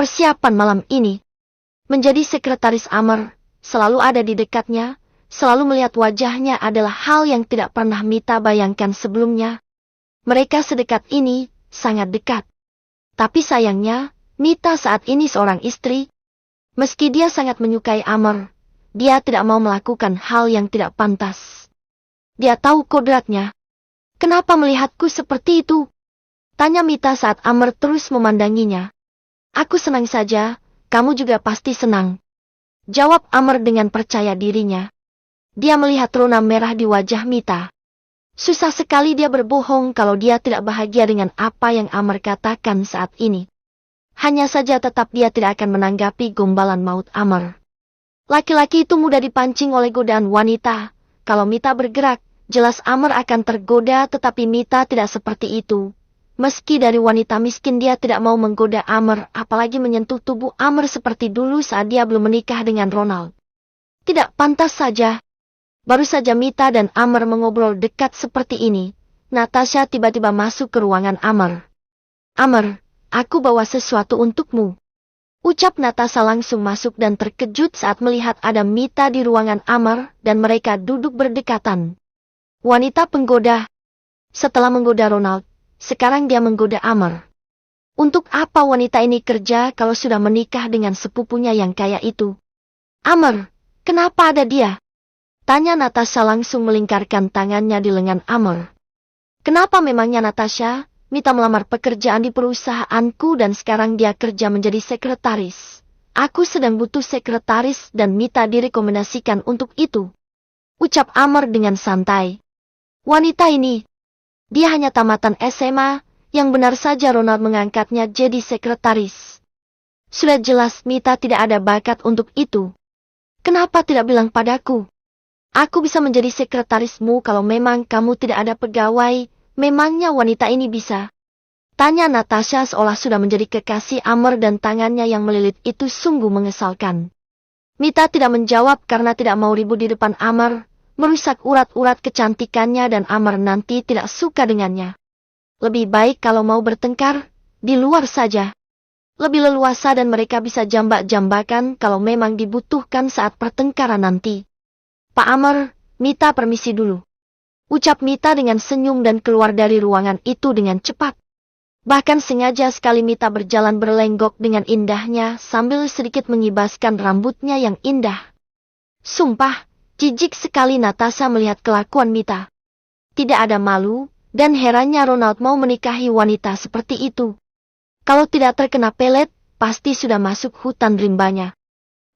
persiapan malam ini. Menjadi sekretaris Amar, selalu ada di dekatnya, selalu melihat wajahnya adalah hal yang tidak pernah Mita bayangkan sebelumnya. Mereka sedekat ini, sangat dekat. Tapi sayangnya, Mita saat ini seorang istri. Meski dia sangat menyukai Amar, dia tidak mau melakukan hal yang tidak pantas. Dia tahu kodratnya. Kenapa melihatku seperti itu? Tanya Mita saat Amar terus memandanginya. Aku senang saja, kamu juga pasti senang. Jawab Amar dengan percaya dirinya. Dia melihat rona merah di wajah Mita. Susah sekali dia berbohong kalau dia tidak bahagia dengan apa yang Amar katakan saat ini. Hanya saja tetap dia tidak akan menanggapi gombalan maut Amar. Laki-laki itu mudah dipancing oleh godaan wanita. Kalau Mita bergerak, jelas Amar akan tergoda, tetapi Mita tidak seperti itu. Meski dari wanita miskin dia tidak mau menggoda Amar, apalagi menyentuh tubuh Amar seperti dulu saat dia belum menikah dengan Ronald. Tidak pantas saja. Baru saja Mita dan Amar mengobrol dekat seperti ini, Natasha tiba-tiba masuk ke ruangan Amar. Amar, aku bawa sesuatu untukmu. Ucap Natasha langsung masuk dan terkejut saat melihat ada Mita di ruangan Amar dan mereka duduk berdekatan. Wanita penggoda. Setelah menggoda Ronald, sekarang dia menggoda Amar. Untuk apa wanita ini kerja kalau sudah menikah dengan sepupunya yang kaya itu? Amar, kenapa ada dia? Tanya Natasha langsung melingkarkan tangannya di lengan Amar. Kenapa memangnya Natasha? Mita melamar pekerjaan di perusahaanku dan sekarang dia kerja menjadi sekretaris. Aku sedang butuh sekretaris dan Mita direkomendasikan untuk itu. Ucap Amar dengan santai. Wanita ini, dia hanya tamatan SMA, yang benar saja Ronald mengangkatnya jadi sekretaris. Sudah jelas Mita tidak ada bakat untuk itu. Kenapa tidak bilang padaku? Aku bisa menjadi sekretarismu kalau memang kamu tidak ada pegawai. Memangnya wanita ini bisa? Tanya Natasha seolah sudah menjadi kekasih Amar dan tangannya yang melilit itu sungguh mengesalkan. Mita tidak menjawab karena tidak mau ribut di depan Amar, merusak urat-urat kecantikannya dan Amar nanti tidak suka dengannya. Lebih baik kalau mau bertengkar, di luar saja. Lebih leluasa dan mereka bisa jambak-jambakan kalau memang dibutuhkan saat pertengkaran nanti. Pak Amar, Mita permisi dulu. Ucap Mita dengan senyum dan keluar dari ruangan itu dengan cepat. Bahkan sengaja sekali Mita berjalan berlenggok dengan indahnya sambil sedikit mengibaskan rambutnya yang indah. Sumpah, jijik sekali Natasha melihat kelakuan Mita. Tidak ada malu, dan herannya Ronald mau menikahi wanita seperti itu. Kalau tidak terkena pelet, pasti sudah masuk hutan rimbanya.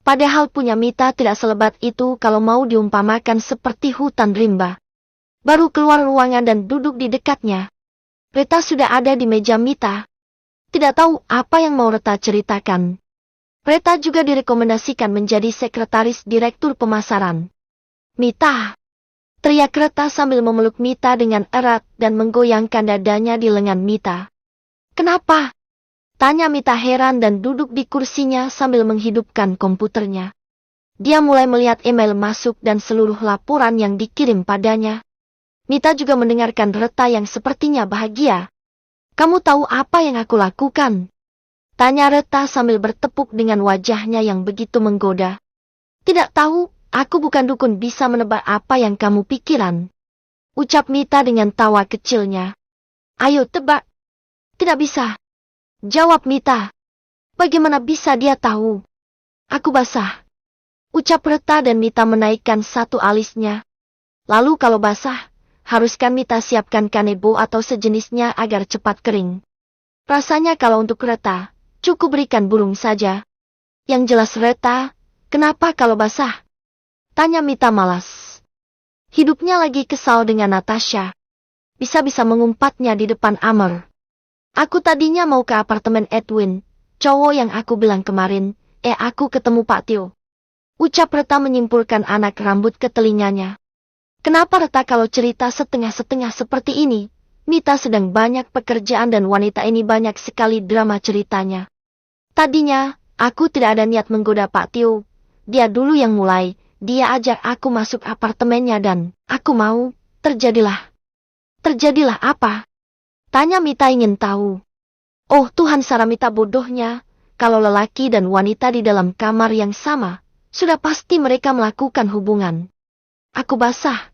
Padahal punya Mita tidak selebat itu kalau mau diumpamakan seperti hutan rimba. Baru keluar ruangan dan duduk di dekatnya. Reta sudah ada di meja Mita. Tidak tahu apa yang mau Reta ceritakan. Reta juga direkomendasikan menjadi sekretaris direktur pemasaran. Mita! Teriak Reta sambil memeluk Mita dengan erat dan menggoyangkan dadanya di lengan Mita. Kenapa? Tanya Mita heran dan duduk di kursinya sambil menghidupkan komputernya. Dia mulai melihat email masuk dan seluruh laporan yang dikirim padanya. Mita juga mendengarkan Reta yang sepertinya bahagia. Kamu tahu apa yang aku lakukan? Tanya Reta sambil bertepuk dengan wajahnya yang begitu menggoda. Tidak tahu, aku bukan dukun bisa menebak apa yang kamu pikiran. Ucap Mita dengan tawa kecilnya. Ayo tebak. Tidak bisa. Jawab Mita. Bagaimana bisa dia tahu? Aku basah. Ucap Reta dan Mita menaikkan satu alisnya. Lalu kalau basah, haruskan Mita siapkan kanebo atau sejenisnya agar cepat kering. Rasanya kalau untuk Reta, cukup berikan burung saja. Yang jelas Reta, kenapa kalau basah? Tanya Mita malas. Hidupnya lagi kesal dengan Natasha. Bisa-bisa mengumpatnya di depan Amar. Aku tadinya mau ke apartemen Edwin, cowok yang aku bilang kemarin, aku ketemu Pak Tio. Ucap Reta menyimpulkan anak rambut ke telinganya. Kenapa Reta kalau cerita setengah-setengah seperti ini? Mita sedang banyak pekerjaan dan wanita ini banyak sekali drama ceritanya. Tadinya, aku tidak ada niat menggoda Pak Tio. Dia dulu yang mulai, dia ajak aku masuk apartemennya dan, aku mau, terjadilah. Terjadilah apa? Tanya Mita ingin tahu. Oh Tuhan, Sara Mita bodohnya. kalau lelaki dan wanita di dalam kamar yang sama, sudah pasti mereka melakukan hubungan. Aku basah.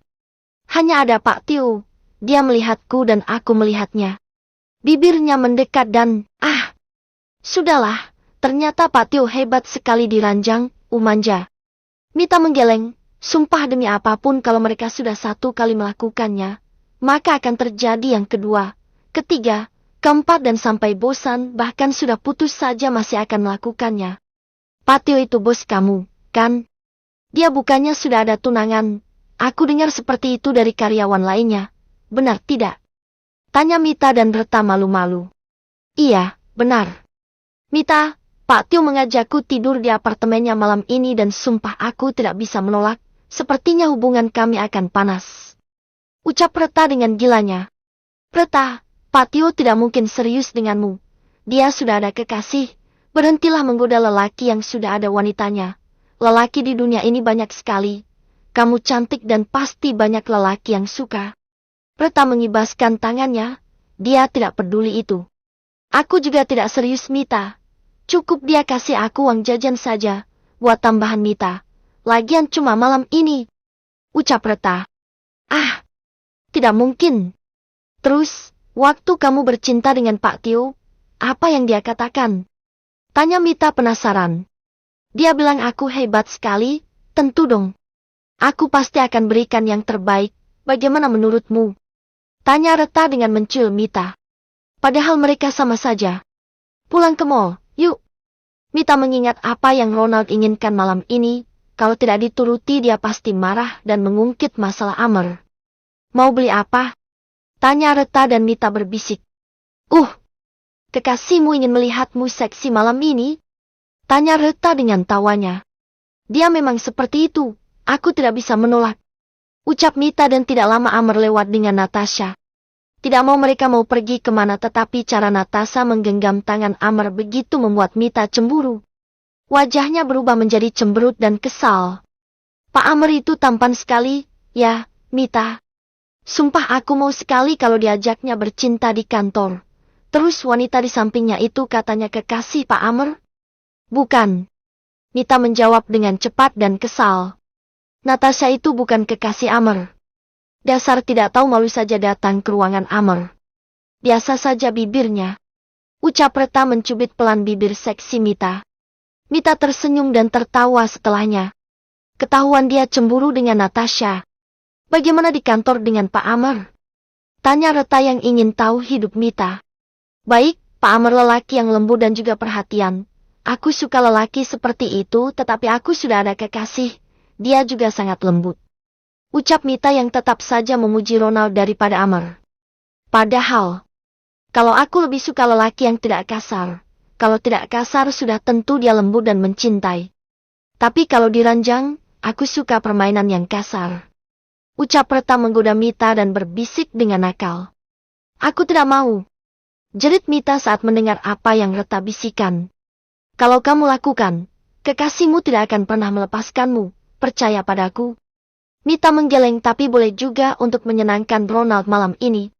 Hanya ada Pak Tio. Dia melihatku dan aku melihatnya. Bibirnya mendekat dan, sudahlah, ternyata Pak Tio hebat sekali di ranjang, umanja. Mita menggeleng, sumpah demi apapun kalau mereka sudah satu kali melakukannya, maka akan terjadi yang kedua, ketiga, keempat dan sampai bosan bahkan sudah putus saja masih akan melakukannya. Pak Tio itu bos kamu, kan? Dia bukannya sudah ada tunangan? Aku dengar seperti itu dari karyawan lainnya. Benar tidak? Tanya Mita dan Reta malu-malu. Iya, benar. Mita, Pak Tio mengajakku tidur di apartemennya malam ini dan sumpah aku tidak bisa menolak. Sepertinya hubungan kami akan panas. Ucap Reta dengan gilanya. Reta, Pak Tio tidak mungkin serius denganmu. Dia sudah ada kekasih. Berhentilah menggoda lelaki yang sudah ada wanitanya. Lelaki di dunia ini banyak sekali. Kamu cantik dan pasti banyak lelaki yang suka. Reta mengibaskan tangannya. Dia tidak peduli itu. Aku juga tidak serius Mita. Cukup dia kasih aku uang jajan saja. Buat tambahan Mita. Lagian cuma malam ini. Ucap Reta. Tidak mungkin. Terus, waktu kamu bercinta dengan Pak Tio, apa yang dia katakan? Tanya Mita penasaran. Dia bilang aku hebat sekali, tentu dong. Aku pasti akan berikan yang terbaik, bagaimana menurutmu? Tanya Reta dengan mencul Mita. Padahal mereka sama saja. Pulang ke mall, yuk. Mita mengingat apa yang Ronald inginkan malam ini, kalau tidak dituruti dia pasti marah dan mengungkit masalah Amer. Mau beli apa? Tanya Reta dan Mita berbisik. Kekasihmu ingin melihatmu seksi malam ini? Tanya Reta dengan tawanya. Dia memang seperti itu, aku tidak bisa menolak. Ucap Mita dan tidak lama Amer lewat dengan Natasha. Tidak mau mereka mau pergi kemana tetapi cara Natasha menggenggam tangan Amer begitu membuat Mita cemburu. Wajahnya berubah menjadi cemberut dan kesal. Pak Amer itu tampan sekali, ya, Mita. Sumpah aku mau sekali kalau diajaknya bercinta di kantor. Terus wanita di sampingnya itu katanya kekasih Pak Amer? Bukan. Mita menjawab dengan cepat dan kesal. Natasha itu bukan kekasih Amer. Dasar tidak tahu malu saja datang ke ruangan Amer. Biasa saja bibirnya. Ucap Reta mencubit pelan bibir seksi Mita. Mita tersenyum dan tertawa setelahnya. Ketahuan dia cemburu dengan Natasha. Bagaimana di kantor dengan Pak Amer? Tanya Reta yang ingin tahu hidup Mita. Baik, Pak Amer lelaki yang lembut dan juga perhatian. Aku suka lelaki seperti itu tetapi aku sudah ada kekasih. Dia juga sangat lembut. Ucap Mita yang tetap saja memuji Ronald daripada Amer. Padahal, kalau aku lebih suka lelaki yang tidak kasar. Kalau tidak kasar sudah tentu dia lembut dan mencintai. Tapi kalau diranjang, aku suka permainan yang kasar. Ucap Reta menggoda Mita dan berbisik dengan nakal. Aku tidak mau. Jerit Mita saat mendengar apa yang Reta bisikan. Kalau kamu lakukan, kekasihmu tidak akan pernah melepaskanmu. Percaya padaku. Mita menggeleng tapi boleh juga untuk menyenangkan Ronald malam ini.